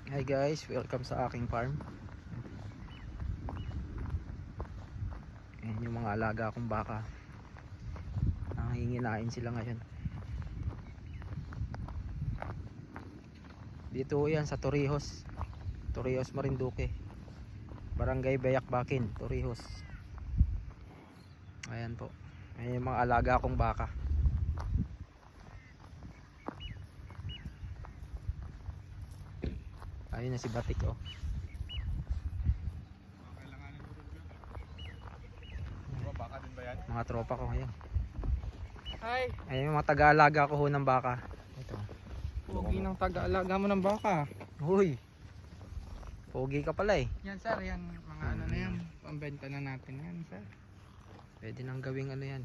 Hi guys, welcome sa aking farm. Ayan yung mga alaga kong baka. Nanginginain sila ngayon. Dito yan sa Torrijos, Marinduque, Barangay Bayakbakin, Torrijos. Ayan po. Ayan yung mga alaga kong baka. Ayun na si Batik oh. Baka din ba yan? Mga tropa ko ngayon. Hi! Ayun yung mga taga-alaga ko ho ng baka. Ito. Pogi ng taga-alaga mo ng baka. Uy. Pogi ka pala eh. Yan sir, yan mga ano na yan. Pambenta na natin yan sir. Pwede nang gawing ano yan.